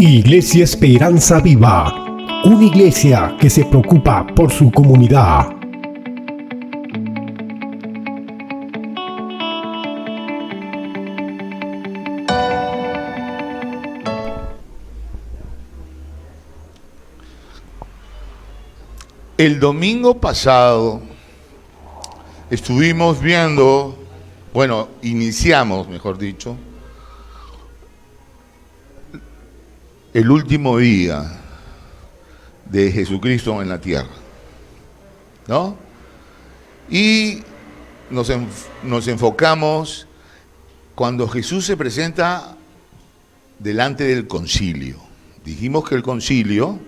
Iglesia Esperanza Viva, una iglesia que se preocupa por su comunidad. El domingo pasado estuvimos viendo, iniciamos, mejor dicho, el último día de Jesucristo en la tierra, ¿no? Y nos enfocamos cuando Jesús se presenta delante del concilio. Dijimos que el concilio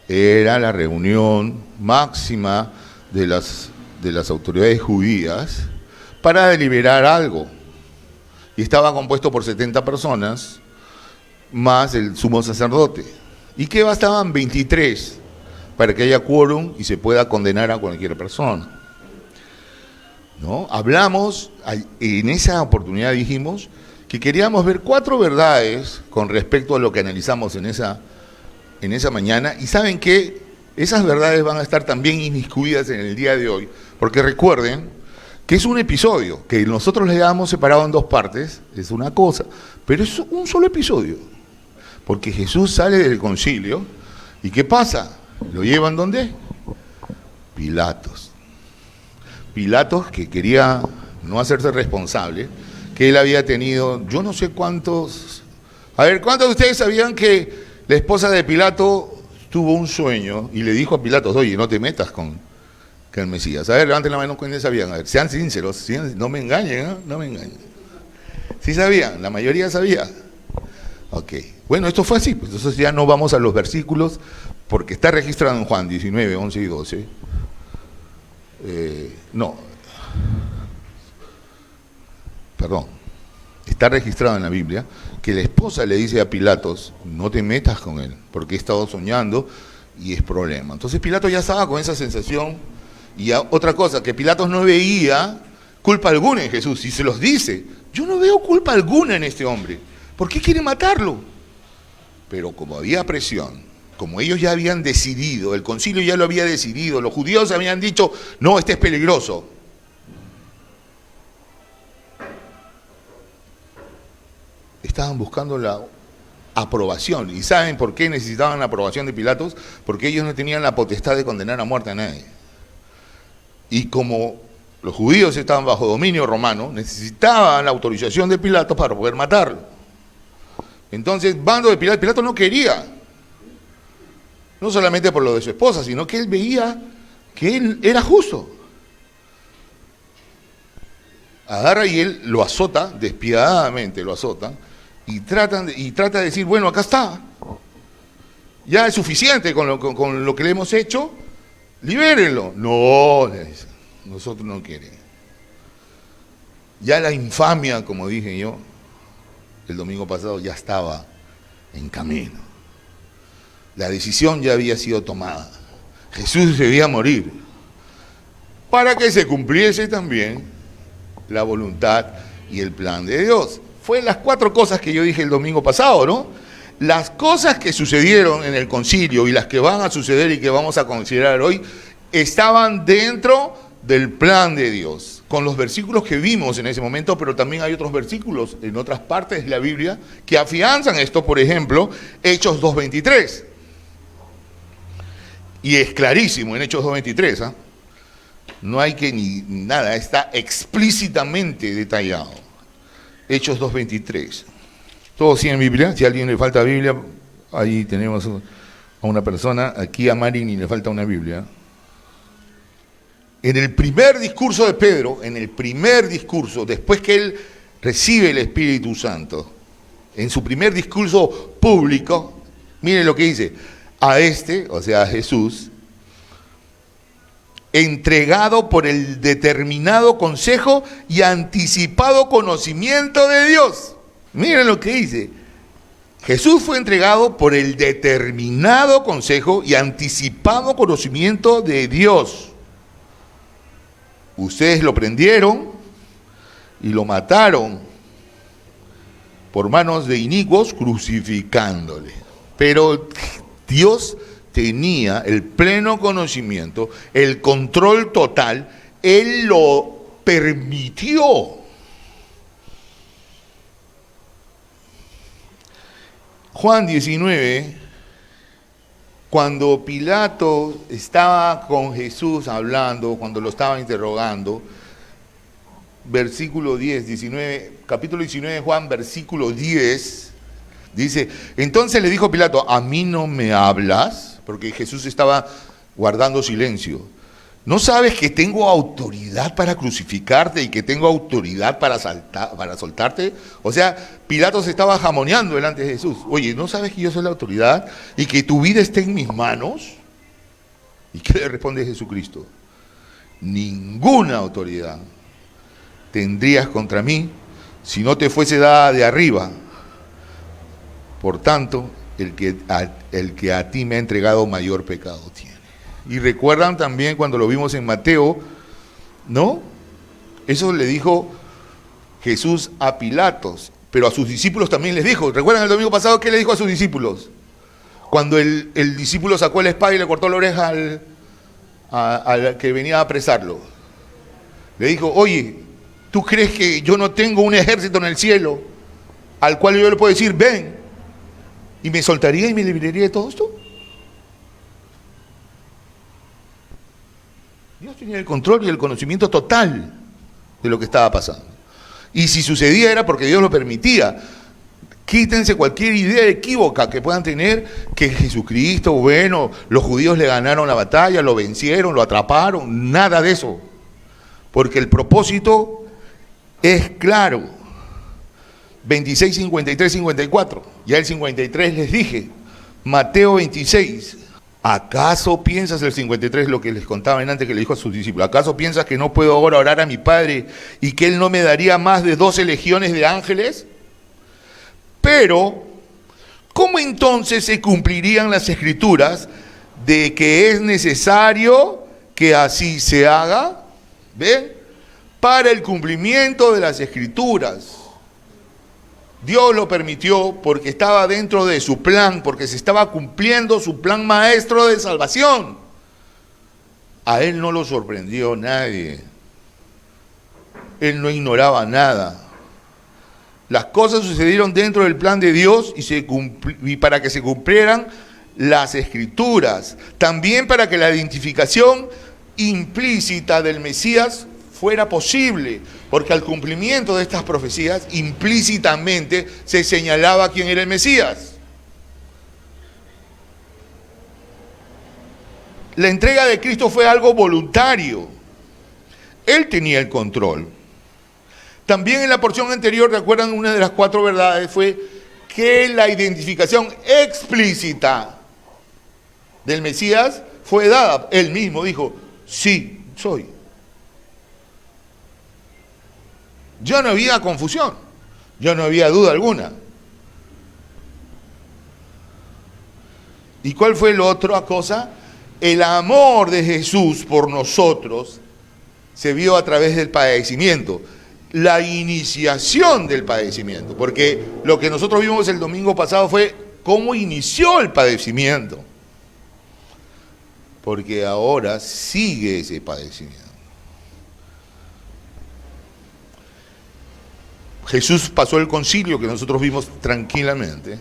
era la reunión máxima de las autoridades judías para deliberar algo. Y estaba compuesto por 70 personas, más el sumo sacerdote. ¿Y qué bastaban? 23, para que haya quórum y se pueda condenar a cualquier persona, ¿no? Hablamos, en esa oportunidad dijimos que queríamos ver 4 verdades con respecto a lo que analizamos en esa mañana, y saben que esas verdades van a estar también inmiscuidas en el día de hoy, porque recuerden que es un episodio, que nosotros le damos separado en 2 partes, es una cosa, pero es un solo episodio, porque Jesús sale del concilio, ¿y qué pasa? ¿Lo llevan ¿dónde? Pilatos, que quería no hacerse responsable, que él había tenido, yo no sé cuántos, ¿cuántos de ustedes sabían que la esposa de Pilato tuvo un sueño y le dijo a Pilatos, oye, no te metas con el Mesías? A ver, levanten la mano, ¿quiénes sabían? A ver, sean sinceros, no me engañen, ¿eh? No me engañen. Sí sabían, la mayoría sabía. Ok, bueno, esto fue así, pues entonces ya no vamos a los versículos, porque está registrado en Juan 19, 11 y 12. Está registrado en la Biblia que la esposa le dice a Pilatos, no te metas con él, porque he estado soñando y es problema. Entonces Pilatos ya estaba con esa sensación, y otra cosa, que Pilatos no veía culpa alguna en Jesús, y se los dice, yo no veo culpa alguna en este hombre, ¿por qué quiere matarlo? Pero como había presión, como ellos ya habían decidido, el concilio ya lo había decidido, los judíos habían dicho, no, este es peligroso. Estaban buscando la aprobación. ¿Y saben por qué necesitaban la aprobación de Pilatos? Porque ellos no tenían la potestad de condenar a muerte a nadie. Y como los judíos estaban bajo dominio romano, necesitaban la autorización de Pilatos para poder matarlo. Entonces, bando de Pilato no quería. No solamente por lo de su esposa, sino que él veía que él era justo. Agarra y él lo azota, despiadadamente lo azota, y trata de decir, bueno, acá está, ya es suficiente con lo que le hemos hecho, libérenlo. No, le dice, nosotros no queremos. Ya la infamia, como dije yo, el domingo pasado, ya estaba en camino. La decisión ya había sido tomada. Jesús debía morir, para que se cumpliese también la voluntad y el plan de Dios. Fue las 4 cosas que yo dije el domingo pasado, ¿no? Las cosas que sucedieron en el concilio y las que van a suceder y que vamos a considerar hoy, estaban dentro del plan de Dios, con los versículos que vimos en ese momento, pero también hay otros versículos en otras partes de la Biblia que afianzan esto. Por ejemplo, Hechos 2:23. Y es clarísimo en Hechos 2:23, ¿ah? No hay que ni nada, está explícitamente detallado. Hechos 2:23. Todos tienen Biblia. Si a alguien le falta Biblia, ahí tenemos a una persona. Aquí a Mari ni le falta una Biblia. En el primer discurso de Pedro, después que él recibe el Espíritu Santo, en su primer discurso público, miren lo que dice: a este, o sea, a Jesús, entregado por el determinado consejo y anticipado conocimiento de Dios. Miren lo que dice. Jesús fue entregado por el determinado consejo y anticipado conocimiento de Dios. Ustedes lo prendieron y lo mataron por manos de inicuos, crucificándole. Pero Dios tenía el pleno conocimiento, el control total, Él lo permitió. Juan 19, cuando Pilato estaba con Jesús hablando, cuando lo estaba interrogando, versículo 10, 19, capítulo 19 de Juan, versículo 10, dice, entonces le dijo Pilato, ¿a mí no me hablas? Porque Jesús estaba guardando silencio. ¿No sabes que tengo autoridad para crucificarte y que tengo autoridad para soltarte? O sea, Pilato se estaba jamoneando delante de Jesús. Oye, ¿no sabes que yo soy la autoridad y que tu vida está en mis manos? ¿Y qué le responde Jesucristo? Ninguna autoridad tendrías contra mí si no te fuese dada de arriba. Por tanto, el que a ti me ha entregado mayor pecado tiene. Y recuerdan también cuando lo vimos en Mateo, ¿no? Eso le dijo Jesús a Pilatos, pero a sus discípulos también les dijo. ¿Recuerdan el domingo pasado qué le dijo a sus discípulos? Cuando el discípulo sacó la espada y le cortó la oreja al que venía a apresarlo. Le dijo, oye, ¿tú crees que yo no tengo un ejército en el cielo al cual yo le puedo decir, ven, y me soltaría y me libraría de todo esto? Dios tenía el control y el conocimiento total de lo que estaba pasando. Y si sucedía era porque Dios lo permitía. Quítense cualquier idea equívoca que puedan tener que Jesucristo, bueno, los judíos le ganaron la batalla, lo vencieron, lo atraparon, nada de eso. Porque el propósito es claro. 26, 53, 54. Ya el 53 les dije. Mateo 26. ¿Acaso piensas, el 53, lo que les contaba antes que le dijo a sus discípulos, ¿acaso piensas que no puedo ahora orar a mi Padre y que Él no me daría más de 12 legiones de ángeles? Pero, ¿cómo entonces se cumplirían las Escrituras de que es necesario que así se haga? ¿Ven? Para el cumplimiento de las Escrituras. Dios lo permitió porque estaba dentro de su plan, porque se estaba cumpliendo su plan maestro de salvación. A Él no lo sorprendió nadie. Él no ignoraba nada. Las cosas sucedieron dentro del plan de Dios y para que se cumplieran las Escrituras. También para que la identificación implícita del Mesías fuera posible, porque al cumplimiento de estas profecías, implícitamente se señalaba quién era el Mesías. La entrega de Cristo fue algo voluntario. Él tenía el control. También en la porción anterior, ¿recuerdan? Una de las 4 verdades fue que la identificación explícita del Mesías fue dada. Él mismo dijo, sí, soy. Ya no había confusión, ya no había duda alguna. ¿Y cuál fue la otra cosa? El amor de Jesús por nosotros se vio a través del padecimiento, la iniciación del padecimiento, porque lo que nosotros vimos el domingo pasado fue cómo inició el padecimiento, porque ahora sigue ese padecimiento. Jesús pasó el concilio que nosotros vimos tranquilamente,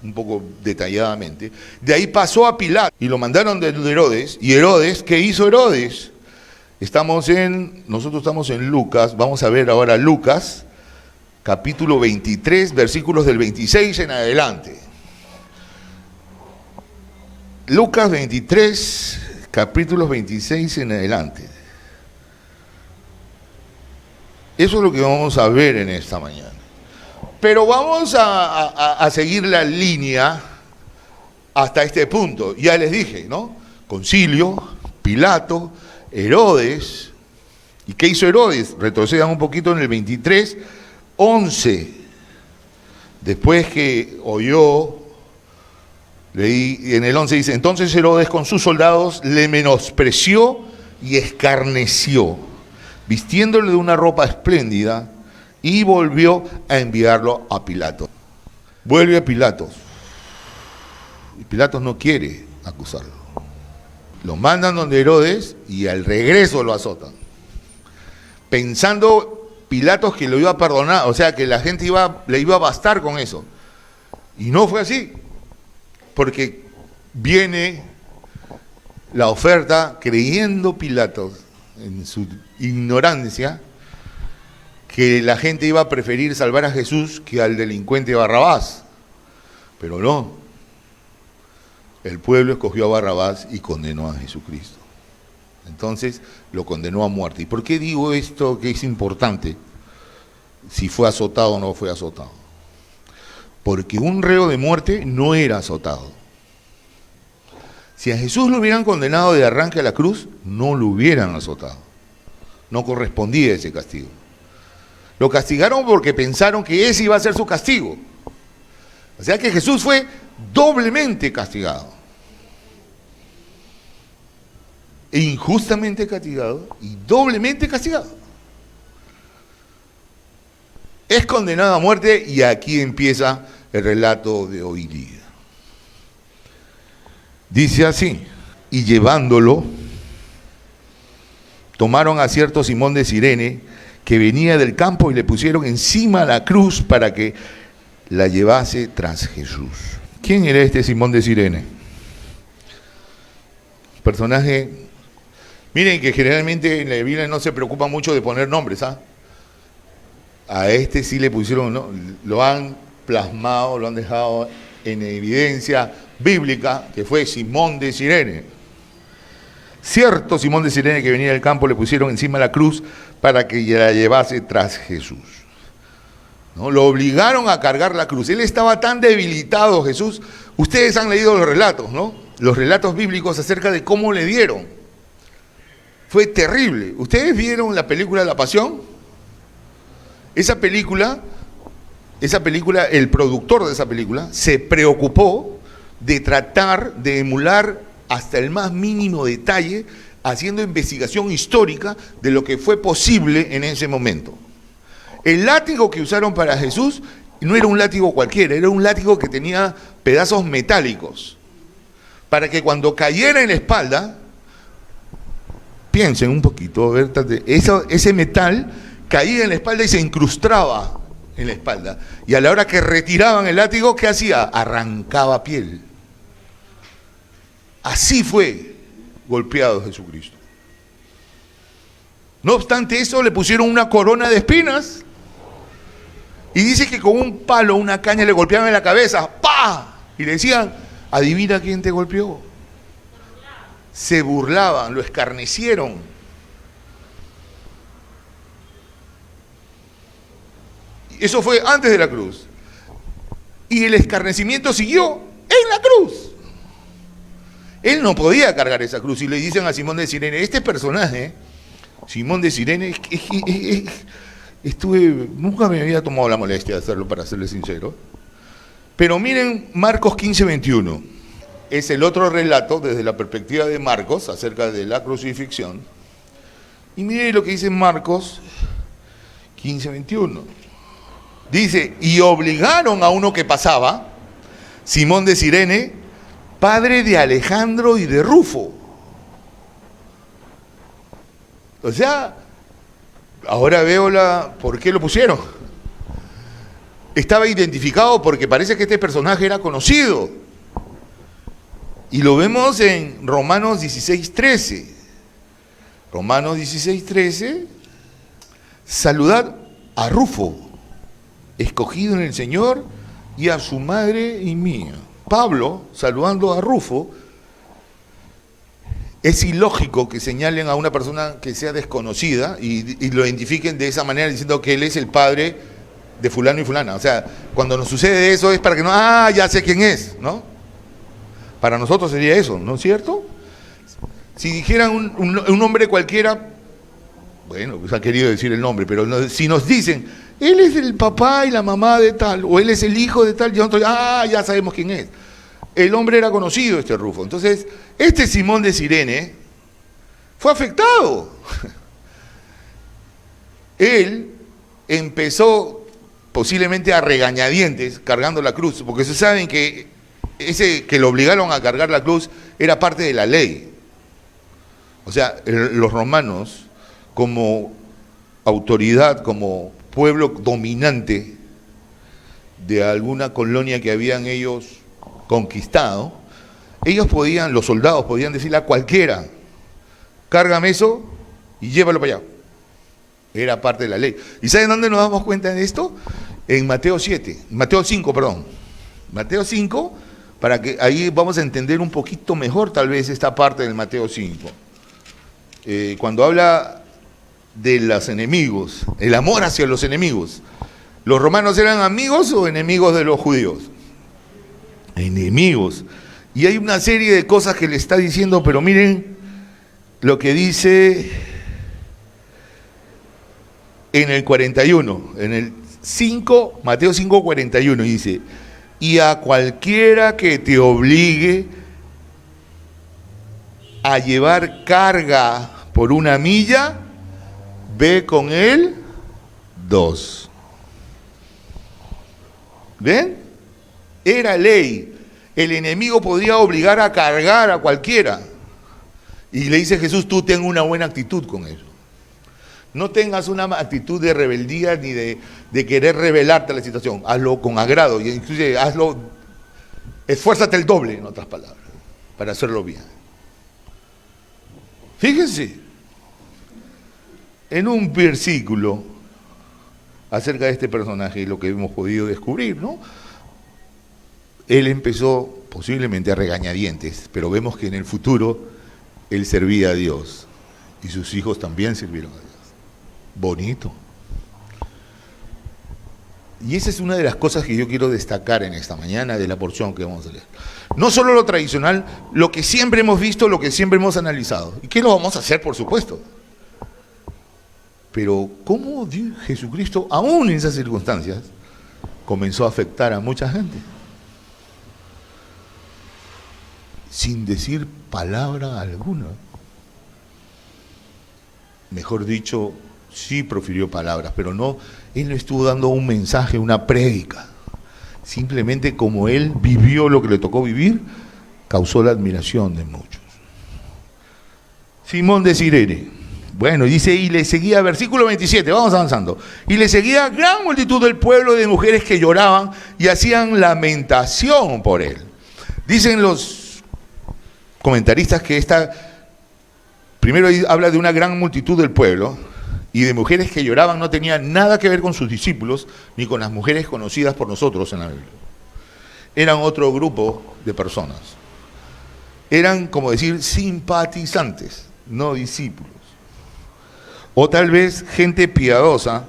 un poco detalladamente. De ahí pasó a Pilato y lo mandaron de Herodes. ¿Y Herodes? ¿Qué hizo Herodes? Nosotros estamos en Lucas, vamos a ver ahora Lucas, capítulo 23, versículos del 26 en adelante. Lucas 23, capítulos 26 en adelante. Eso es lo que vamos a ver en esta mañana. Pero vamos a seguir la línea hasta este punto. Ya les dije, ¿no? Concilio, Pilato, Herodes. ¿Y qué hizo Herodes? Retrocedan un poquito en el 23, 11. Después que oyó, leí en el 11 dice, entonces Herodes con sus soldados le menospreció y escarneció, vistiéndole de una ropa espléndida y volvió a enviarlo a Pilato. Vuelve a Pilatos. Y Pilatos no quiere acusarlo. Lo mandan donde Herodes y al regreso lo azotan. Pensando Pilatos que lo iba a perdonar, o sea, que la gente le iba a bastar con eso. Y no fue así. Porque viene la oferta creyendo Pilatos, en su ignorancia, que la gente iba a preferir salvar a Jesús que al delincuente Barrabás. Pero no. El pueblo escogió a Barrabás y condenó a Jesucristo. Entonces lo condenó a muerte. ¿Y por qué digo esto que es importante? Si fue azotado o no fue azotado. Porque un reo de muerte no era azotado. Si a Jesús lo hubieran condenado de arranque a la cruz, no lo hubieran azotado. No correspondía ese castigo. Lo castigaron porque pensaron que ese iba a ser su castigo. O sea que Jesús fue doblemente castigado. E injustamente castigado y doblemente castigado. Es condenado a muerte y aquí empieza el relato de hoy día. Dice así: y llevándolo, tomaron a cierto Simón de Cirene, que venía del campo, y le pusieron encima la cruz para que la llevase tras Jesús. ¿Quién era este Simón de Cirene? Personaje, miren que generalmente en la Biblia no se preocupa mucho de poner nombres, ¿ah? A este sí le pusieron, ¿no? Lo han plasmado, lo han dejado en evidencia bíblica, que fue Simón de Cirene. Cierto Simón de Cirene que venía del campo, le pusieron encima la cruz para que la llevase tras Jesús. ¿No? Lo obligaron a cargar la cruz. Él estaba tan debilitado, Jesús. Ustedes han leído los relatos, ¿no? Los relatos bíblicos acerca de cómo le dieron. Fue terrible. ¿Ustedes vieron la película La Pasión? Esa película, el productor de esa película, se preocupó de tratar de emular hasta el más mínimo detalle, haciendo investigación histórica de lo que fue posible en ese momento. El látigo que usaron para Jesús no era un látigo cualquiera, era un látigo que tenía pedazos metálicos, para que cuando cayera en la espalda, piensen un poquito, a ver, ese metal caía en la espalda y se incrustaba en la espalda. Y a la hora que retiraban el látigo, ¿qué hacía? Arrancaba piel. Así fue golpeado Jesucristo. No obstante eso, le pusieron una corona de espinas y dice que con un palo, una caña, le golpeaban en la cabeza. ¡Pah! Y le decían: adivina quién te golpeó. Se burlaban, lo escarnecieron. Eso fue antes de la cruz. Y el escarnecimiento siguió en la cruz. Él no podía cargar esa cruz. Y le dicen a Simón de Cirene, este personaje, Simón de Cirene, nunca me había tomado la molestia de hacerlo, para serles sincero. Pero miren Marcos 15:21. Es el otro relato desde la perspectiva de Marcos acerca de la crucifixión. Y miren lo que dice Marcos 15:21. Dice: y obligaron a uno que pasaba, Simón de Cirene, padre de Alejandro y de Rufo. O sea, ahora veo por qué lo pusieron. Estaba identificado porque parece que este personaje era conocido. Y lo vemos en Romanos 16:13. Romanos 16:13. Saludad a Rufo, escogido en el Señor, y a su madre y mía. Pablo, saludando a Rufo, es ilógico que señalen a una persona que sea desconocida y lo identifiquen de esa manera diciendo que él es el padre de fulano y fulana. O sea, cuando nos sucede eso es para que no, ya sé quién es, ¿no? Para nosotros sería eso, ¿no es cierto? Si dijeran un nombre cualquiera, bueno, pues ha querido decir el nombre, pero si nos dicen, él es el papá y la mamá de tal, o él es el hijo de tal, nosotros, ya sabemos quién es. El hombre era conocido, este Rufo. Entonces, este Simón de Cirene fue afectado. Él empezó posiblemente a regañadientes cargando la cruz, porque se saben que ese que lo obligaron a cargar la cruz era parte de la ley. O sea, los romanos, como autoridad, como pueblo dominante de alguna colonia que habían ellos conquistado, ellos podían, los soldados podían decirle a cualquiera, cárgame eso y llévalo para allá. Era parte de la ley. ¿Y saben dónde nos damos cuenta de esto? En Mateo 5, perdón. Mateo 5, para que ahí vamos a entender un poquito mejor tal vez esta parte del Mateo 5. Cuando habla de los enemigos, el amor hacia los enemigos. ¿Los romanos eran amigos o enemigos de los judíos? Enemigos. Y hay una serie de cosas que le está diciendo, pero miren lo que dice en el 41, en el 5, Mateo 5, 41, dice: y a cualquiera que te obligue a llevar carga por 1 milla, ve con él 2. ¿Ven? Era ley. El enemigo podía obligar a cargar a cualquiera. Y le dice Jesús, tú ten una buena actitud con eso. No tengas una actitud de rebeldía ni de querer rebelarte a la situación. Hazlo con agrado. Y inclusive hazlo, esfuérzate el doble, en otras palabras, para hacerlo bien. Fíjense, en un versículo acerca de este personaje, lo que hemos podido descubrir, ¿no? Él empezó posiblemente a regañadientes, pero vemos que en el futuro él servía a Dios y sus hijos también sirvieron a Dios. Bonito. Y esa es una de las cosas que yo quiero destacar en esta mañana de la porción que vamos a leer. No solo lo tradicional, lo que siempre hemos visto, lo que siempre hemos analizado. ¿Y qué lo vamos a hacer, por supuesto? Pero ¿cómo Jesucristo, aún en esas circunstancias, comenzó a afectar a mucha gente? Sin decir palabra alguna. Mejor dicho, sí profirió palabras, pero no, él no estuvo dando un mensaje, una prédica. Simplemente como él vivió lo que le tocó vivir, causó la admiración de muchos. Simón de Cirene. Bueno, dice, y le seguía, versículo 27, vamos avanzando. Y le seguía gran multitud del pueblo de mujeres que lloraban y hacían lamentación por él. Dicen los comentaristas que primero habla de una gran multitud del pueblo y de mujeres que lloraban, no tenía nada que ver con sus discípulos ni con las mujeres conocidas por nosotros en la Biblia. Eran otro grupo de personas. Eran, como decir, simpatizantes, no discípulos. O tal vez gente piadosa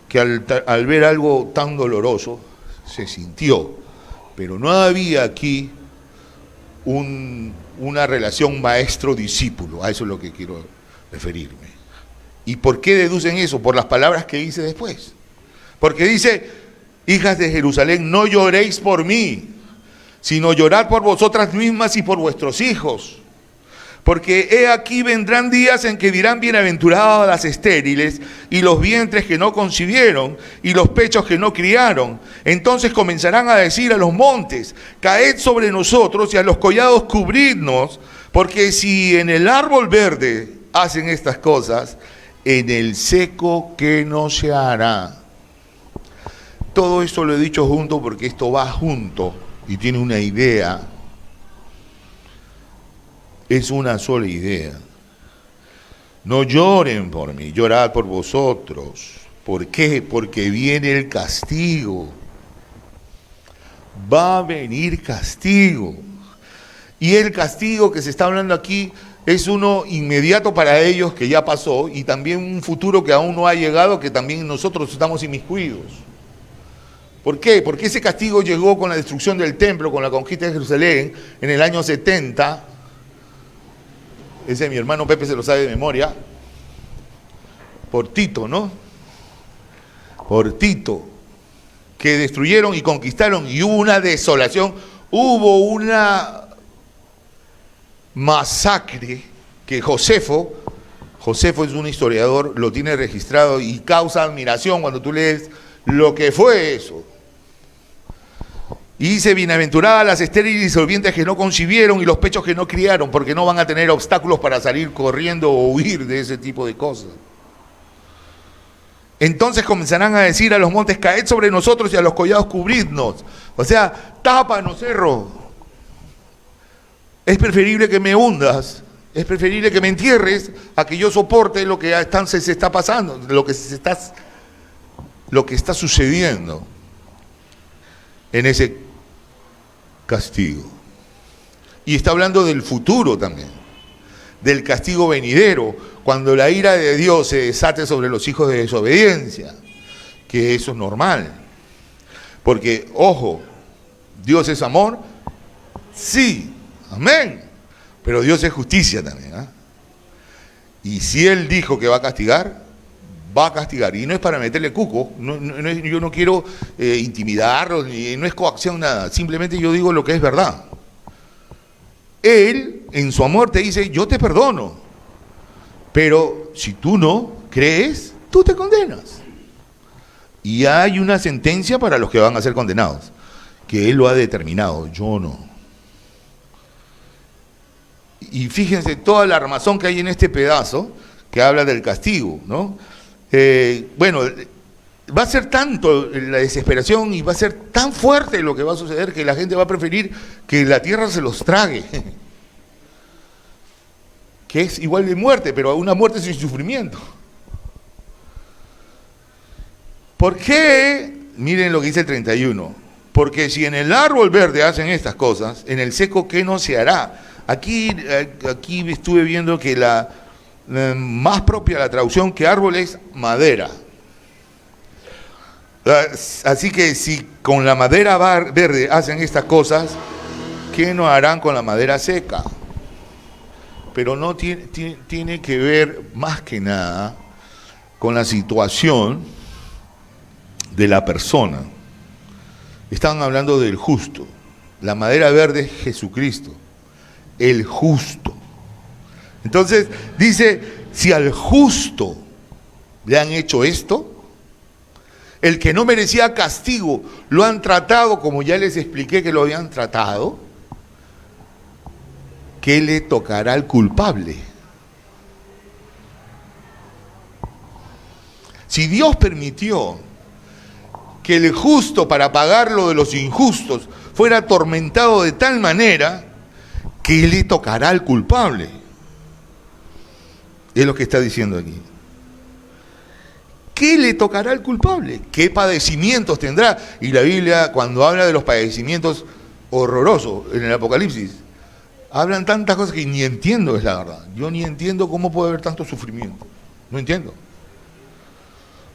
que al ver algo tan doloroso se sintió, pero no había aquí una relación maestro-discípulo. A eso es lo que quiero referirme. ¿Y por qué deducen eso? Por las palabras que dice después. Porque dice, hijas de Jerusalén, no lloréis por mí, sino llorad por vosotras mismas y por vuestros hijos. Porque he aquí vendrán días en que dirán bienaventuradas las estériles y los vientres que no concibieron y los pechos que no criaron. Entonces comenzarán a decir a los montes, caed sobre nosotros, y a los collados cubridnos, porque si en el árbol verde hacen estas cosas, en el seco ¿qué no se hará? Todo esto lo he dicho junto porque esto va junto y tiene una idea. Es una sola idea. No lloren por mí, llorad por vosotros. ¿Por qué? Porque viene el castigo. Va a venir castigo. Y el castigo que se está hablando aquí es uno inmediato para ellos que ya pasó y también un futuro que aún no ha llegado, que también nosotros estamos inmiscuidos. ¿Por qué? Porque ese castigo llegó con la destrucción del templo, con la conquista de Jerusalén en el año 70. Ese mi hermano Pepe se lo sabe de memoria. Por Tito, ¿no? Por Tito, que destruyeron y conquistaron y hubo una desolación, hubo una masacre que Josefo Josefo es un historiador, lo tiene registrado y causa admiración cuando tú lees lo que fue eso. Y dice, bienaventuradas las estériles y disolvientes que no concibieron y los pechos que no criaron, porque no van a tener obstáculos para salir corriendo o huir de ese tipo de cosas. Entonces comenzarán a decir a los montes, caed sobre nosotros, y a los collados cubridnos. O sea, tápanos, cerro. Es preferible que me hundas, es preferible que me entierres a que yo soporte lo que se está pasando, lo que está sucediendo en ese castigo. Y está hablando del futuro también, del castigo venidero, cuando la ira de Dios se desate sobre los hijos de desobediencia, que eso es normal. Porque, ojo, Dios es amor, sí, amén, pero Dios es justicia también, ¿eh? Y si Él dijo que va a castigar, y no es para meterle cuco, yo no quiero intimidarlo, no es coacción, nada, simplemente yo digo lo que es verdad. Él, en su amor, te dice, yo te perdono, pero si tú no crees, tú te condenas. Y hay una sentencia para los que van a ser condenados, que Él lo ha determinado, yo no. Y fíjense toda la armazón que hay en este pedazo, que habla del castigo, ¿no? Bueno, va a ser tanto la desesperación y va a ser tan fuerte lo que va a suceder que la gente va a preferir que la tierra se los trague, que es igual de muerte, pero una muerte sin sufrimiento. ¿Por qué? Miren lo que dice el 31. Porque si en el árbol verde hacen estas cosas, en el seco, ¿qué no se hará? Aquí estuve viendo que la más propia la traducción que árbol es madera. Así que si con la madera verde hacen estas cosas, ¿qué no harán con la madera seca? Pero no tiene que ver más que nada con la situación de la persona. Estaban hablando del justo. La madera verde es Jesucristo, el justo. Entonces dice, si al justo le han hecho esto, el que no merecía castigo lo han tratado como ya les expliqué que lo habían tratado, ¿qué le tocará al culpable? Si Dios permitió que el justo, para pagar lo de los injustos, fuera atormentado de tal manera, ¿qué le tocará al culpable? Es lo que está diciendo aquí. ¿Qué le tocará al culpable? ¿Qué padecimientos tendrá? Y la Biblia, cuando habla de los padecimientos horrorosos en el Apocalipsis, hablan tantas cosas que ni entiendo, es la verdad. Yo ni entiendo cómo puede haber tanto sufrimiento. No entiendo.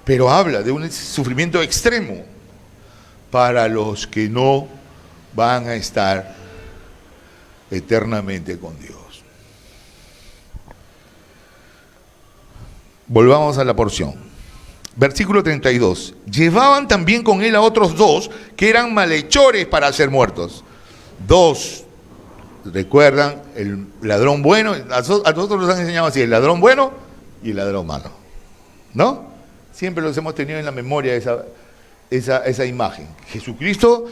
Pero habla de un sufrimiento extremo para los que no van a estar eternamente con Dios. Volvamos a la porción. Versículo 32. Llevaban también con él a otros dos que eran malhechores para ser muertos. Dos. ¿Recuerdan? El ladrón bueno. A nosotros nos han enseñado así, el ladrón bueno y el ladrón malo. ¿No? Siempre los hemos tenido en la memoria esa imagen. Jesucristo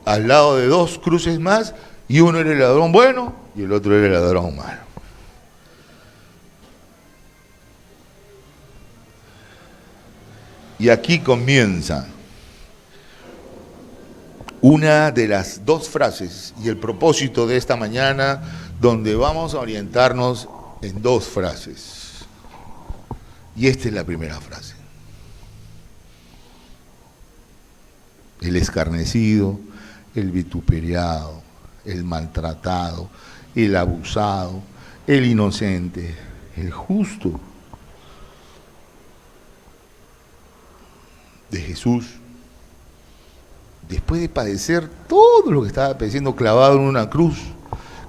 al lado de dos cruces más, y uno era el ladrón bueno y el otro era el ladrón malo. Y aquí comienza una de las dos frases y el propósito de esta mañana, donde vamos a orientarnos en dos frases. Y esta es la primera frase. El escarnecido, el vituperiado, el maltratado, el abusado, el inocente, el justo. De Jesús, después de padecer todo lo que estaba padeciendo, clavado en una cruz,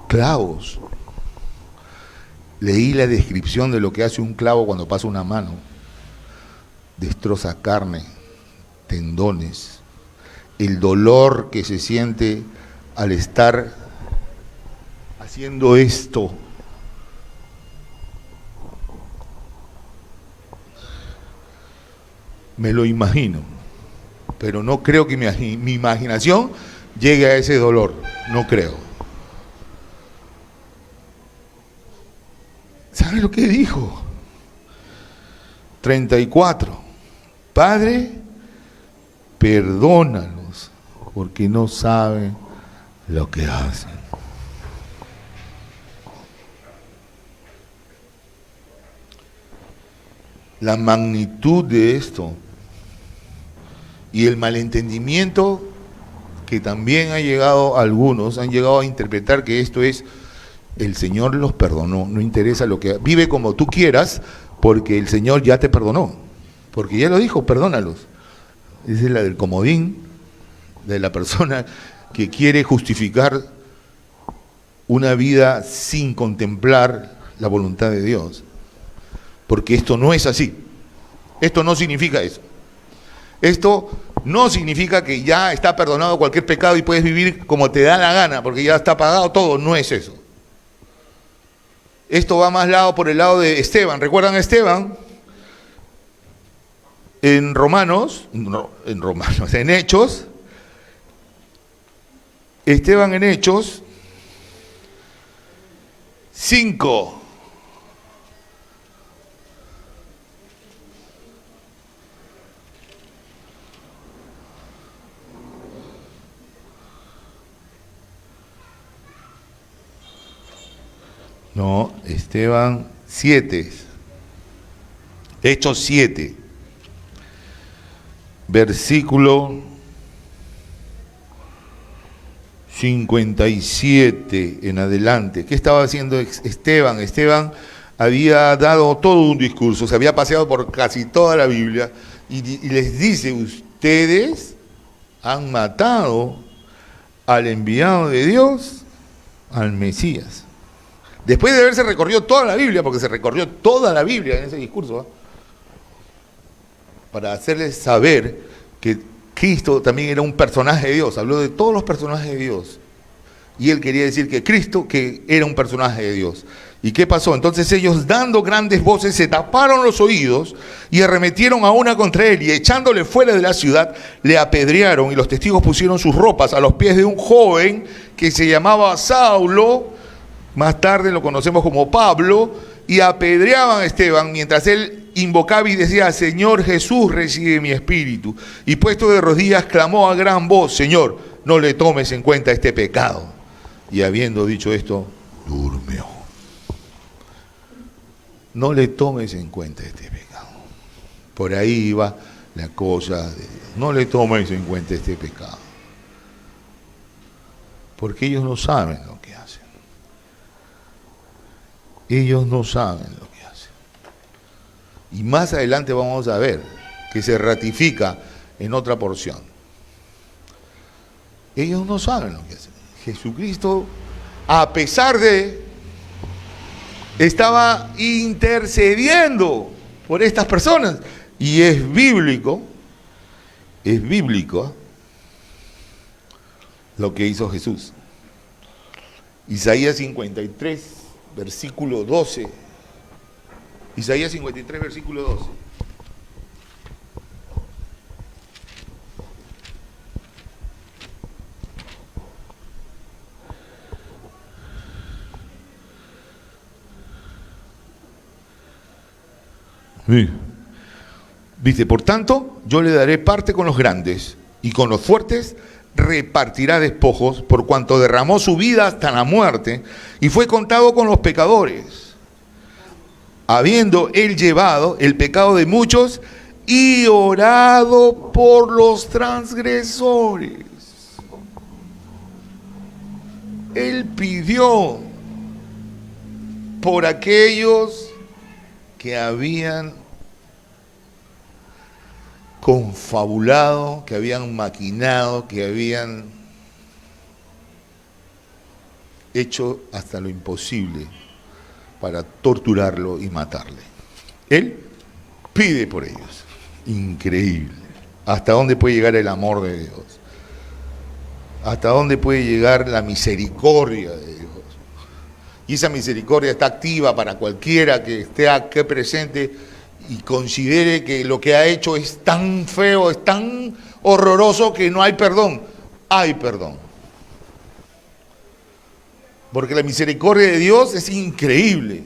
clavos. Leí la descripción de lo que hace un clavo cuando pasa una mano. Destroza carne, tendones, el dolor que se siente al estar haciendo esto. Me lo imagino, pero no creo que mi imaginación llegue a ese dolor, no creo. ¿Sabe lo que dijo? 34. Padre, perdónalos, porque no saben lo que hacen. La magnitud de esto y el malentendimiento que también ha llegado a algunos, han llegado a interpretar que esto es el Señor los perdonó, no interesa lo que... Vive como tú quieras porque el Señor ya te perdonó, porque ya lo dijo, perdónalos. Esa es la del comodín de la persona que quiere justificar una vida sin contemplar la voluntad de Dios. Porque esto no es así. Esto no significa eso. Esto no significa que ya está perdonado cualquier pecado y puedes vivir como te da la gana, porque ya está pagado todo. No es eso. Esto va más por el lado de Esteban. ¿Recuerdan a Esteban? En Hechos. Esteban en Hechos 5. No, Esteban 7. Hechos 7. Versículo 57 en adelante. ¿Qué estaba haciendo Esteban? Esteban había dado todo un discurso, se había paseado por casi toda la Biblia y les dice, ustedes han matado al enviado de Dios, al Mesías. Después de haberse recorrido toda la Biblia, porque se recorrió toda la Biblia en ese discurso, para hacerles saber que Cristo también era un personaje de Dios, habló de todos los personajes de Dios. Y él quería decir que Cristo que era un personaje de Dios. ¿Y qué pasó? Entonces ellos, dando grandes voces, se taparon los oídos y arremetieron a una contra él, y echándole fuera de la ciudad, le apedrearon, y los testigos pusieron sus ropas a los pies de un joven que se llamaba Saulo, más tarde lo conocemos como Pablo, y apedreaban a Esteban mientras él invocaba y decía, Señor Jesús, recibe mi espíritu. Y puesto de rodillas clamó a gran voz, Señor, no le tomes en cuenta este pecado. Y habiendo dicho esto, durmió. No le tomes en cuenta este pecado. Por ahí iba la cosa de Dios. No le tomes en cuenta este pecado. Porque ellos no saben lo que hacen. Ellos no saben lo que hacen. Y más adelante vamos a ver que se ratifica en otra porción. Ellos no saben lo que hacen. Jesucristo, a pesar de, estaba intercediendo por estas personas. Y es bíblico lo que hizo Jesús. Isaías 53, versículo 12. Isaías 53, versículo 12. Sí. Dice, por tanto, yo le daré parte con los grandes, y con los fuertes repartirá despojos, por cuanto derramó su vida hasta la muerte, y fue contado con los pecadores, habiendo él llevado el pecado de muchos, y orado por los transgresores. Él pidió por aquellos que habían confabulado, que habían maquinado, que habían hecho hasta lo imposible para torturarlo y matarle. Él pide por ellos. Increíble. ¿Hasta dónde puede llegar el amor de Dios? ¿Hasta dónde puede llegar la misericordia de Dios? Y esa misericordia está activa para cualquiera que esté aquí presente y considere que lo que ha hecho es tan feo, es tan horroroso que no hay perdón. Hay perdón. Porque la misericordia de Dios es increíble.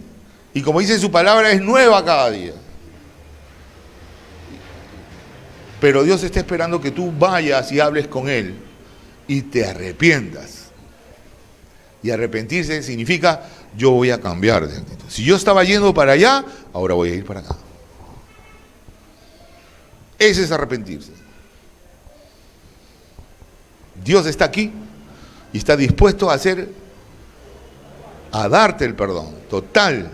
Y como dice su palabra, es nueva cada día. Pero Dios está esperando que tú vayas y hables con Él y te arrepientas. Y arrepentirse significa, yo voy a cambiar de actitud. Si yo estaba yendo para allá, ahora voy a ir para acá. Ese es arrepentirse. Dios está aquí y está dispuesto a darte el perdón total,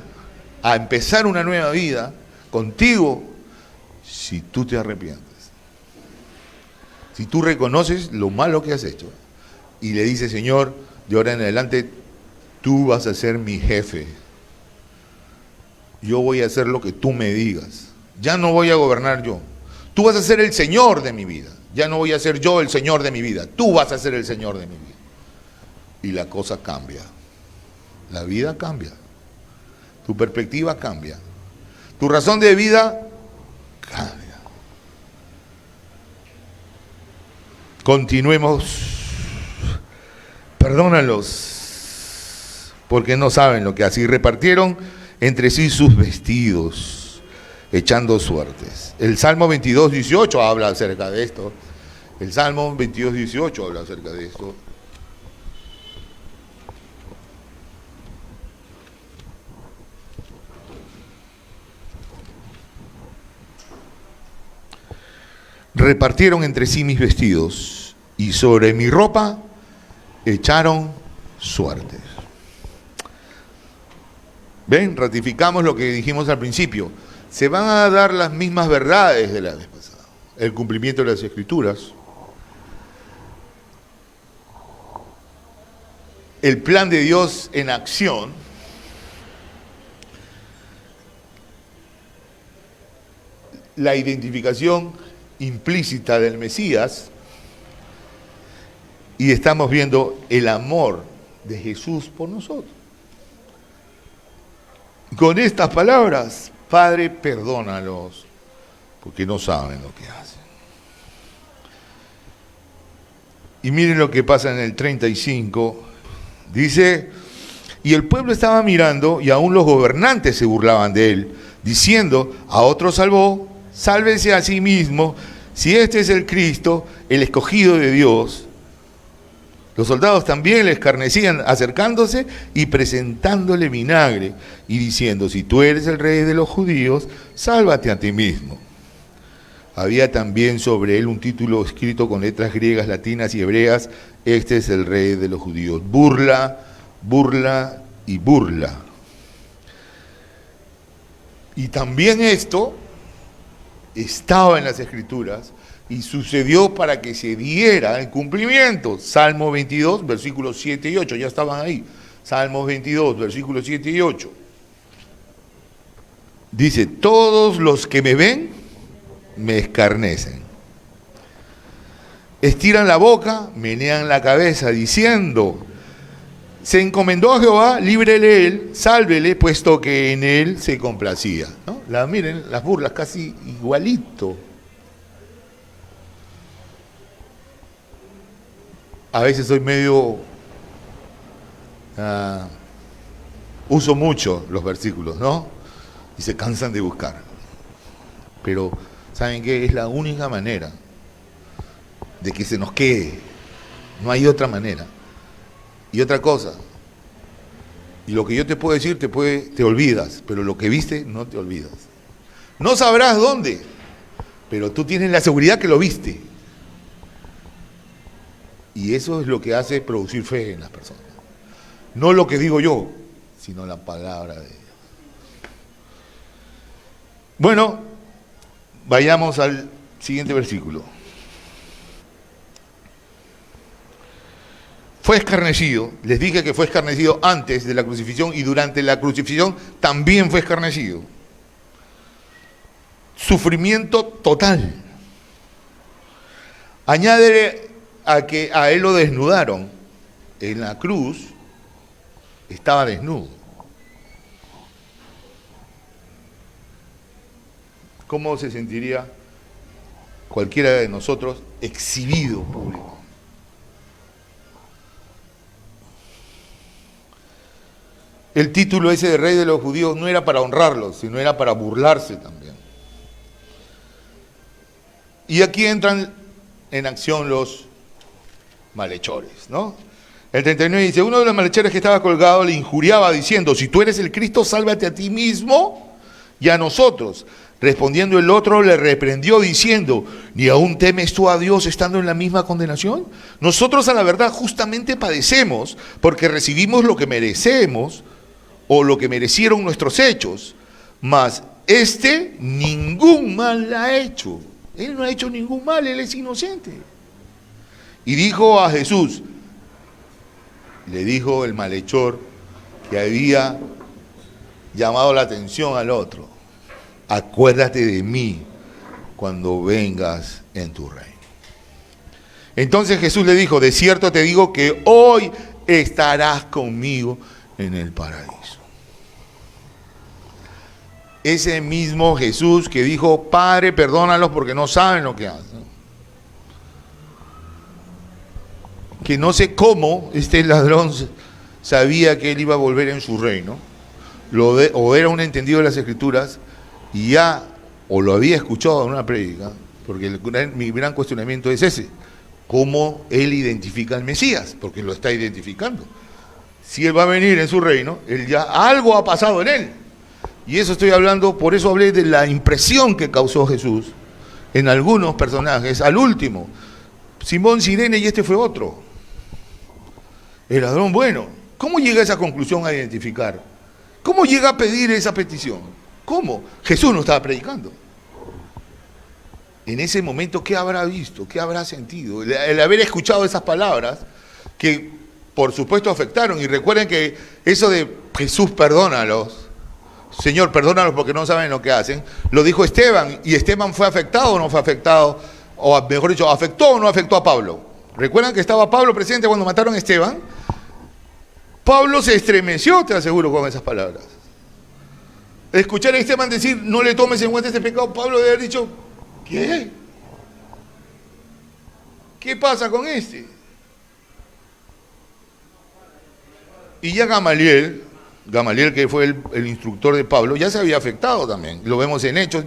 a empezar una nueva vida contigo si tú te arrepientes. Si tú reconoces lo malo que has hecho y le dices, Señor, de ahora en adelante tú vas a ser mi jefe. Yo voy a hacer lo que tú me digas. Ya no voy a gobernar yo. Tú vas a ser el Señor de mi vida. Ya no voy a ser yo el Señor de mi vida. Tú vas a ser el Señor de mi vida. Y la cosa cambia. La vida cambia. Tu perspectiva cambia. Tu razón de vida cambia. Continuemos. Perdónalos, porque no saben lo que hacen. Y repartieron entre sí sus vestidos, echando suertes. El Salmo 22:18 habla acerca de esto. El Salmo 22:18 habla acerca de esto. Repartieron entre sí mis vestidos, y sobre mi ropa echaron suertes. ¿Ven? Ratificamos lo que dijimos al principio. Se van a dar las mismas verdades de la vez pasada. El cumplimiento de las Escrituras. El plan de Dios en acción. La identificación implícita del Mesías. Y estamos viendo el amor de Jesús por nosotros. Con estas palabras, Padre, perdónalos, porque no saben lo que hacen. Y miren lo que pasa en el 35. Dice, y el pueblo estaba mirando, y aún los gobernantes se burlaban de él, diciendo, a otro salvó, sálvese a sí mismo, si este es el Cristo, el escogido de Dios. Los soldados también le escarnecían, acercándose y presentándole vinagre, y diciendo, si tú eres el rey de los judíos, sálvate a ti mismo. Había también sobre él un título escrito con letras griegas, latinas y hebreas, este es el rey de los judíos. Burla, burla y burla. Y también esto estaba en las Escrituras, y sucedió para que se diera el cumplimiento. Salmo 22, versículos 7 y 8, ya estaban ahí. Salmo 22, versículos 7 y 8. Dice, todos los que me ven, me escarnecen. Estiran la boca, menean la cabeza, diciendo, se encomendó a Jehová, líbrele él, sálvele, puesto que en él se complacía. ¿No? Miren, las burlas casi igualito. A veces soy medio, uso mucho los versículos, ¿no? Y se cansan de buscar. Pero, ¿saben qué? Es la única manera de que se nos quede. No hay otra manera. Y otra cosa, y lo que yo te puedo decir te olvidas, pero lo que viste no te olvidas. No sabrás dónde, pero tú tienes la seguridad que lo viste. Y eso es lo que hace producir fe en las personas. No lo que digo yo, sino la palabra de Dios. Bueno, vayamos al siguiente versículo. Fue escarnecido, les dije que fue escarnecido antes de la crucifixión y durante la crucifixión también fue escarnecido. Sufrimiento total. Añade a que a él lo desnudaron. En la cruz estaba desnudo. ¿cómo se sentiría cualquiera de nosotros exhibido público? El título ese de rey de los judíos no era para honrarlos, sino era para burlarse también. Y aquí entran en acción los malhechores, ¿no? El 39 dice, uno de los malhechores que estaba colgado le injuriaba diciendo, si tú eres el Cristo, sálvate a ti mismo y a nosotros. Respondiendo el otro le reprendió diciendo, ¿ni aún temes tú a Dios estando en la misma condenación? Nosotros a la verdad justamente padecemos porque recibimos lo que merecemos o lo que merecieron nuestros hechos, mas este ningún mal ha hecho. Él no ha hecho ningún mal, él es inocente. Y dijo a Jesús, le dijo el malhechor que había llamado la atención al otro, acuérdate de mí cuando vengas en tu reino. Entonces Jesús le dijo, de cierto te digo que hoy estarás conmigo en el paraíso. Ese mismo Jesús que dijo, Padre, perdónalos porque no saben lo que hacen. Que no sé cómo ladrón sabía que él iba a volver en su reino, o era un entendido de las Escrituras, y ya, o lo había escuchado en una prédica, porque mi gran cuestionamiento es ese, cómo él identifica al Mesías, porque lo está identificando. Si él va a venir en su reino, él ya algo ha pasado en él. Y eso estoy hablando, por eso hablé de la impresión que causó Jesús en algunos personajes. Al último, Simón Cirene, y este fue otro, el ladrón bueno. ¿Cómo llega a esa conclusión a identificar? ¿Cómo llega a pedir esa petición? ¿Cómo? Jesús no estaba predicando. En ese momento, ¿qué habrá visto? ¿Qué habrá sentido? El haber escuchado esas palabras que, por supuesto, afectaron. Y recuerden que eso de Jesús, perdónalos, Señor, perdónalos porque no saben lo que hacen, lo dijo Esteban. ¿Y Esteban fue afectado o no fue afectado? O mejor dicho, ¿afectó o no afectó a Pablo? ¿Recuerdan que estaba Pablo presente cuando mataron a Esteban? Pablo se estremeció, te aseguro, con esas palabras. Escuchar a Esteban decir, no le tomes en cuenta este pecado, Pablo debe haber dicho, ¿qué? ¿Qué pasa con este? Y ya Gamaliel, que fue el instructor de Pablo, ya se había afectado también. Lo vemos en Hechos.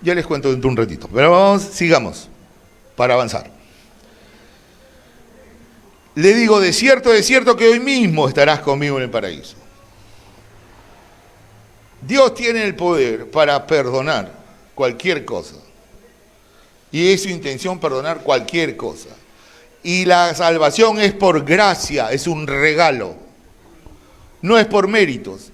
Ya les cuento dentro de un ratito. Pero sigamos, para avanzar. Le digo, de cierto que hoy mismo estarás conmigo en el paraíso. Dios tiene el poder para perdonar cualquier cosa. Y es su intención perdonar cualquier cosa. Y la salvación es por gracia, es un regalo. No es por méritos.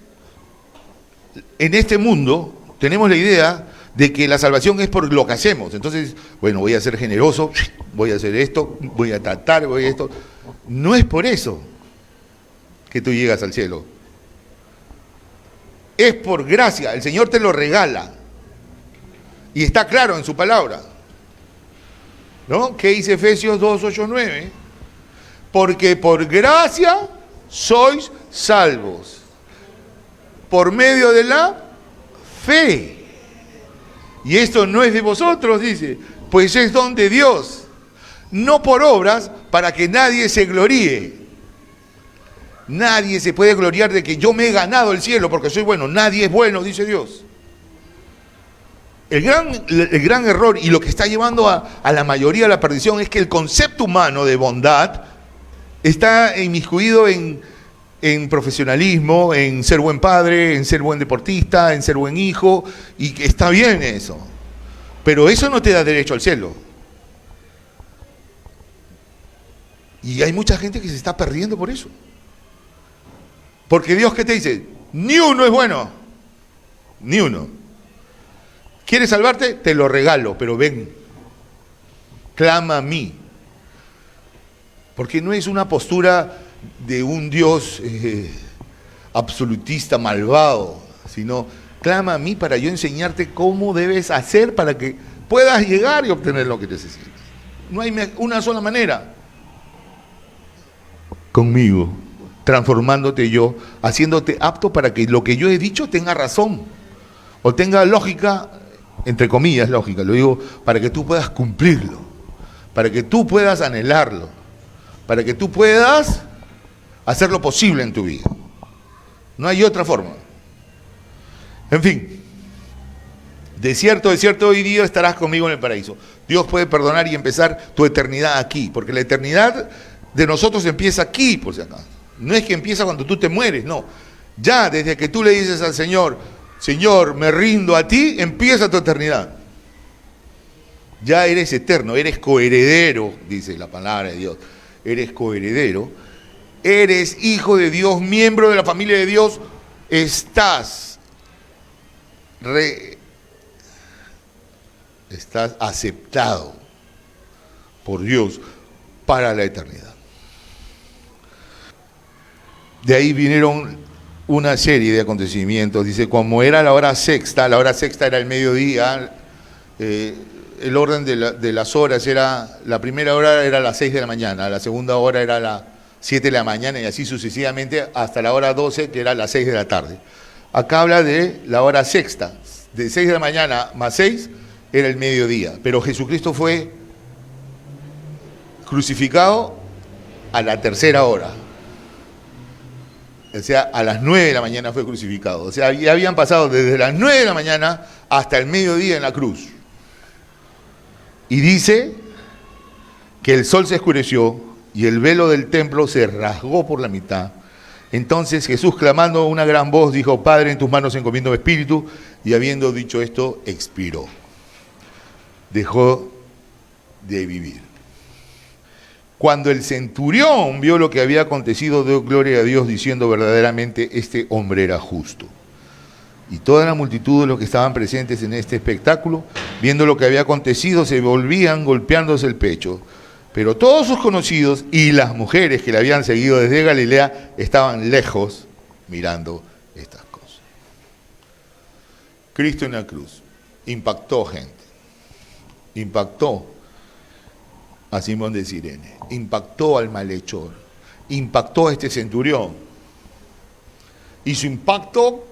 En este mundo tenemos la idea de que la salvación es por lo que hacemos. Entonces, bueno, voy a ser generoso, voy a hacer esto, voy a tratar, voy a esto. No es por eso que tú llegas al cielo. Es por gracia, el Señor te lo regala. Y está claro en su palabra. ¿No? ¿Qué dice Efesios 2, 8, 9? Porque por gracia sois salvos, por medio de la fe. Y esto no es de vosotros, dice, pues es don de Dios, no por obras, para que nadie se gloríe. Nadie se puede gloriar de que yo me he ganado el cielo porque soy bueno. Nadie es bueno, dice Dios. El gran error y lo que está llevando a la mayoría a la perdición es que el concepto humano de bondad está inmiscuido en profesionalismo, en ser buen padre, en ser buen deportista, en ser buen hijo, y que está bien eso. Pero eso no te da derecho al cielo. Y hay mucha gente que se está perdiendo por eso. Porque Dios, ¿qué te dice? Ni uno es bueno. Ni uno. ¿Quieres salvarte? Te lo regalo, pero ven. Clama a mí. Porque no es una postura de un Dios absolutista, malvado, sino clama a mí para yo enseñarte cómo debes hacer para que puedas llegar y obtener lo que necesitas. No hay una sola manera. Conmigo, transformándote yo, haciéndote apto para que lo que yo he dicho tenga razón. o tenga lógica, entre comillas lógica, lo digo, para que tú puedas cumplirlo, para que tú puedas anhelarlo, para que tú puedas hacer lo posible en tu vida. No hay otra forma. En fin, de cierto, hoy día estarás conmigo en el paraíso. Dios puede perdonar y empezar tu eternidad aquí, porque la eternidad de nosotros empieza aquí, por si acaso. No es que empieza cuando tú te mueres, no. Ya desde que tú le dices al Señor, Señor, me rindo a ti, empieza tu eternidad. Ya eres eterno, eres coheredero, dice la palabra de Dios. Eres coheredero, eres hijo de Dios, miembro de la familia de Dios, estás aceptado por Dios para la eternidad. De ahí vinieron una serie de acontecimientos. Dice, como era la hora sexta era el mediodía, el orden de las horas era, la primera hora era a las 6 de la mañana, la segunda hora era a las 7 de la mañana y así sucesivamente hasta la hora 12, que era a las 6 de la tarde. Acá habla de la hora sexta, de 6 de la mañana más 6 era el mediodía, pero Jesucristo fue crucificado a la tercera hora. O sea, a las 9 de la mañana fue crucificado. O sea, ya habían pasado desde las 9 de la mañana hasta el mediodía en la cruz. Y dice que el sol se oscureció y el velo del templo se rasgó por la mitad. Entonces Jesús, clamando a una gran voz, dijo, Padre, en tus manos encomiendo mi espíritu. Y habiendo dicho esto, expiró. Dejó de vivir. Cuando el centurión vio lo que había acontecido, dio gloria a Dios, diciendo, verdaderamente este hombre era justo. Y toda la multitud de los que estaban presentes en este espectáculo, viendo lo que había acontecido, se volvían golpeándose el pecho. Pero todos sus conocidos y las mujeres que le habían seguido desde Galilea estaban lejos mirando estas cosas. Cristo en la cruz impactó gente, impactó a Simón de Cirene, impactó al malhechor, impactó a este centurión. Y su impacto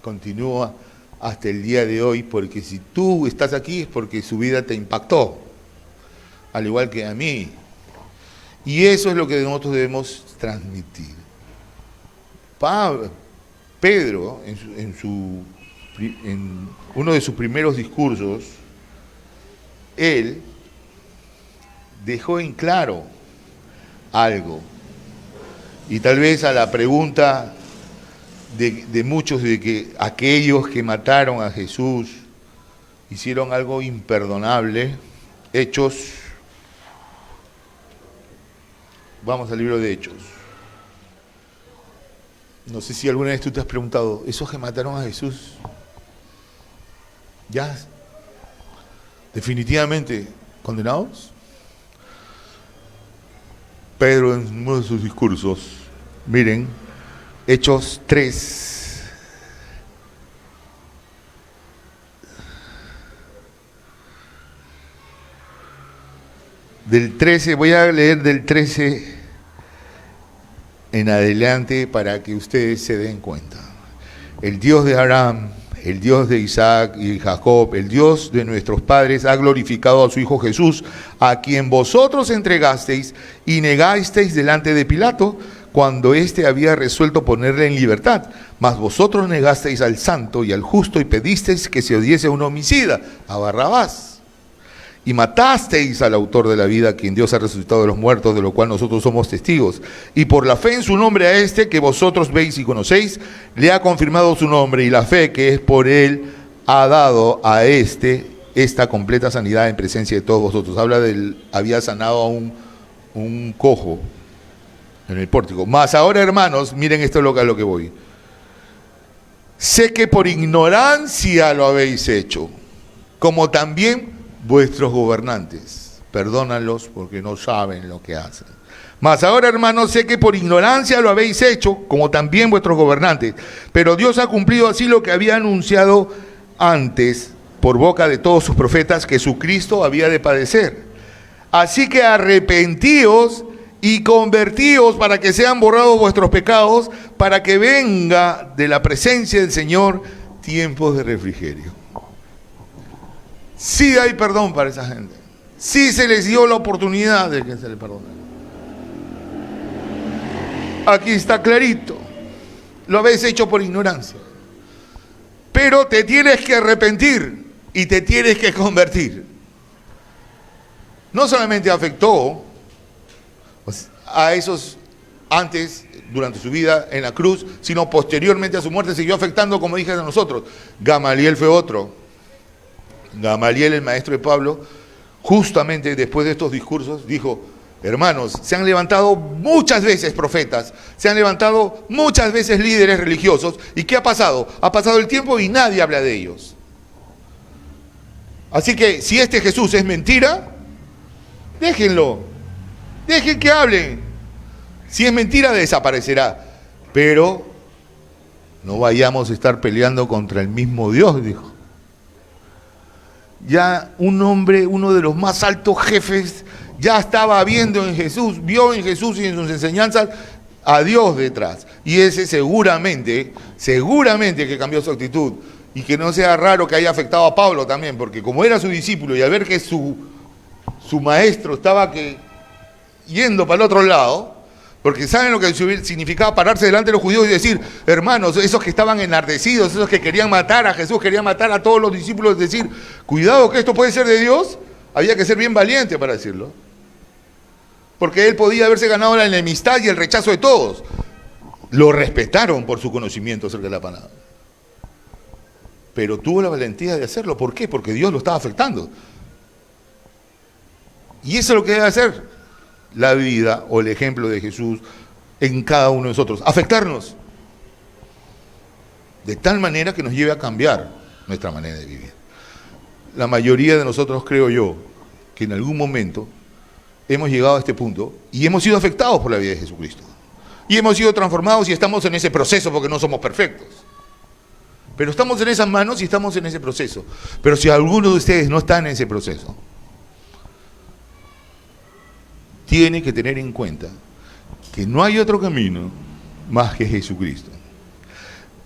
continúa hasta el día de hoy, porque si tú estás aquí es porque su vida te impactó, al igual que a mí. Y eso es lo que nosotros debemos transmitir. Pedro, en uno de sus primeros discursos, él dejó en claro algo. Y tal vez a la pregunta de muchos de que aquellos que mataron a Jesús hicieron algo imperdonable, Hechos, vamos al libro de Hechos. No sé si alguna vez tú te has preguntado, ¿esos que mataron a Jesús ya definitivamente condenados? Pedro, en uno de sus discursos, miren, Hechos 3, del 13, voy a leer del 13 en adelante para que ustedes se den cuenta. El Dios de Abraham, el Dios de Isaac y Jacob, el Dios de nuestros padres, ha glorificado a su Hijo Jesús, a quien vosotros entregasteis y negasteis delante de Pilato, cuando éste había resuelto ponerle en libertad. Mas vosotros negasteis al santo y al justo y pedisteis que se odiese a un homicida, a Barrabás. Y matasteis al autor de la vida, quien Dios ha resucitado de los muertos, de lo cual nosotros somos testigos. Y por la fe en su nombre a este, que vosotros veis y conocéis, le ha confirmado su nombre, y la fe que es por él ha dado a este esta completa sanidad en presencia de todos vosotros. Habla había sanado a un cojo en el pórtico. Mas ahora, hermanos, miren esto es a lo que voy. Sé que por ignorancia lo habéis hecho, como también vuestros gobernantes. Perdónalos porque no saben lo que hacen. Mas ahora, hermanos, sé que por ignorancia lo habéis hecho, como también vuestros gobernantes. Pero Dios ha cumplido así lo que había anunciado antes, por boca de todos sus profetas, que su Cristo había de padecer. Así que arrepentíos y convertíos para que sean borrados vuestros pecados, para que venga de la presencia del Señor tiempos de refrigerio. Sí hay perdón para esa gente. Sí se les dio la oportunidad de que se les perdone. Aquí está clarito. Lo habéis hecho por ignorancia. Pero te tienes que arrepentir y te tienes que convertir. No solamente afectó a esos antes, durante su vida en la cruz, sino posteriormente a su muerte siguió afectando, como dije, a nosotros. Gamaliel fue otro. Gamaliel, el maestro de Pablo, justamente después de estos discursos, dijo: hermanos, se han levantado muchas veces profetas, se han levantado muchas veces líderes religiosos, ¿y qué ha pasado? Ha pasado el tiempo y nadie habla de ellos. Así que si este Jesús es mentira, déjenlo, dejen que hablen. Si es mentira, desaparecerá. Pero no vayamos a estar peleando contra el mismo Dios, dijo. Ya un hombre, uno de los más altos jefes, ya estaba viendo en Jesús, vio en Jesús y en sus enseñanzas a Dios detrás. Y ese seguramente que cambió su actitud. Y que no sea raro que haya afectado a Pablo también, porque como era su discípulo y al ver que su maestro estaba yendo para el otro lado, porque saben lo que significaba pararse delante de los judíos y decir: hermanos, esos que estaban enardecidos, esos que querían matar a Jesús, querían matar a todos los discípulos, decir: cuidado que esto puede ser de Dios. Había que ser bien valiente para decirlo, porque él podía haberse ganado la enemistad y el rechazo de todos. Lo respetaron por su conocimiento acerca de la palabra, pero tuvo la valentía de hacerlo. ¿Por qué? Porque Dios lo estaba afectando. Y eso es lo que debe hacer la vida o el ejemplo de Jesús en cada uno de nosotros, afectarnos de tal manera que nos lleve a cambiar nuestra manera de vivir. La mayoría de nosotros, creo yo, que en algún momento hemos llegado a este punto y hemos sido afectados por la vida de Jesucristo. Y hemos sido transformados y estamos en ese proceso, porque no somos perfectos. Pero estamos en esas manos y estamos en ese proceso. Pero si alguno de ustedes no está en ese proceso, tiene que tener en cuenta que no hay otro camino más que Jesucristo.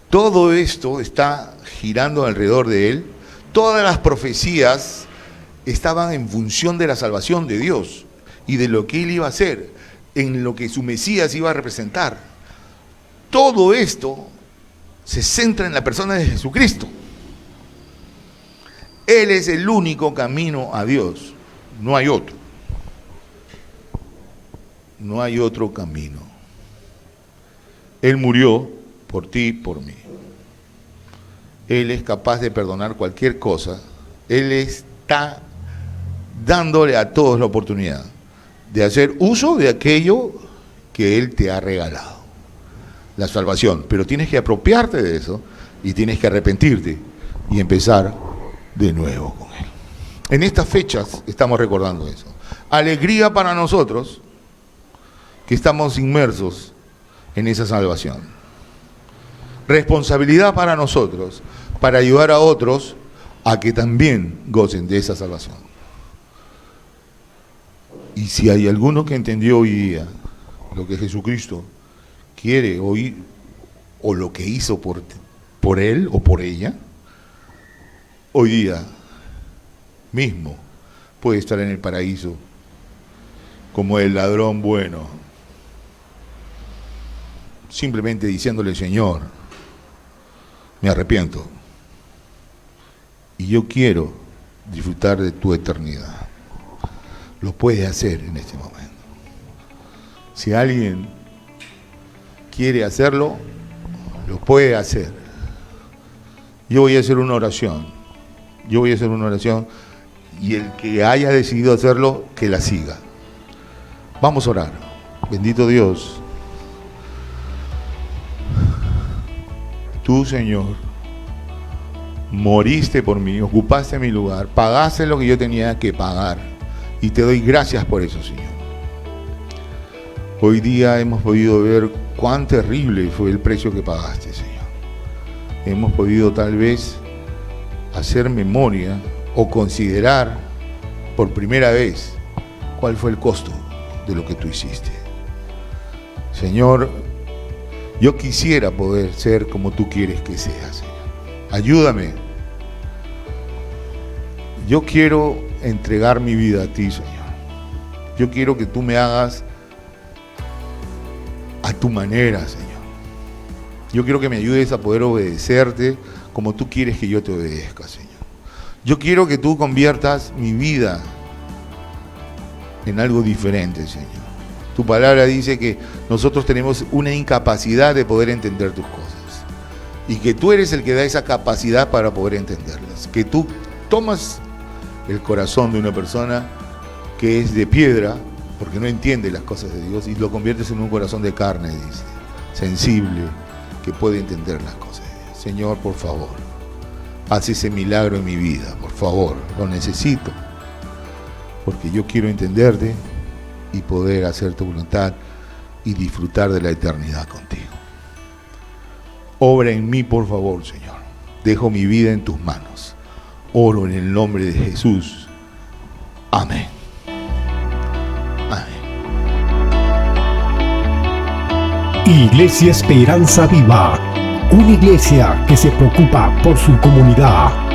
Todo esto está girando alrededor de Él. Todas las profecías estaban en función de la salvación de Dios y de lo que Él iba a hacer, en lo que su Mesías iba a representar. Todo esto se centra en la persona de Jesucristo. Él es el único camino a Dios, no hay otro. No hay otro camino. Él murió por ti y por mí. Él es capaz de perdonar cualquier cosa. Él está dándole a todos la oportunidad de hacer uso de aquello que Él te ha regalado, la salvación. Pero tienes que apropiarte de eso y tienes que arrepentirte y empezar de nuevo con Él. En estas fechas estamos recordando eso. Alegría para nosotros que estamos inmersos en esa salvación. Responsabilidad para nosotros, para ayudar a otros a que también gocen de esa salvación. Y si hay alguno que entendió hoy día lo que Jesucristo quiere oír, o lo que hizo por él o por ella, hoy día mismo puede estar en el paraíso como el ladrón bueno, simplemente diciéndole: Señor, me arrepiento y yo quiero disfrutar de tu eternidad. Lo puede hacer en este momento. Si alguien quiere hacerlo, lo puede hacer. Yo voy a hacer una oración. Y el que haya decidido hacerlo, que la siga. Vamos a orar. Bendito Dios. Tú, Señor, moriste por mí, ocupaste mi lugar, pagaste lo que yo tenía que pagar. Y te doy gracias por eso, Señor. Hoy día hemos podido ver cuán terrible fue el precio que pagaste, Señor. Hemos podido tal vez hacer memoria o considerar por primera vez cuál fue el costo de lo que tú hiciste. Señor, yo quisiera poder ser como tú quieres que sea, Señor. Ayúdame. Yo quiero entregar mi vida a ti, Señor. Yo quiero que tú me hagas a tu manera, Señor. Yo quiero que me ayudes a poder obedecerte como tú quieres que yo te obedezca, Señor. Yo quiero que tú conviertas mi vida en algo diferente, Señor. Tu palabra dice que nosotros tenemos una incapacidad de poder entender tus cosas. Y que tú eres el que da esa capacidad para poder entenderlas. Que tú tomas el corazón de una persona que es de piedra, porque no entiende las cosas de Dios, y lo conviertes en un corazón de carne, dice, sensible, que puede entender las cosas de Dios. Señor, por favor, haz ese milagro en mi vida, por favor, lo necesito, porque yo quiero entenderte y poder hacer tu voluntad y disfrutar de la eternidad contigo. Obra en mí, por favor, Señor. Dejo mi vida en tus manos. Oro en el nombre de Jesús. Amén. Amén. Iglesia Esperanza Viva, una iglesia que se preocupa por su comunidad.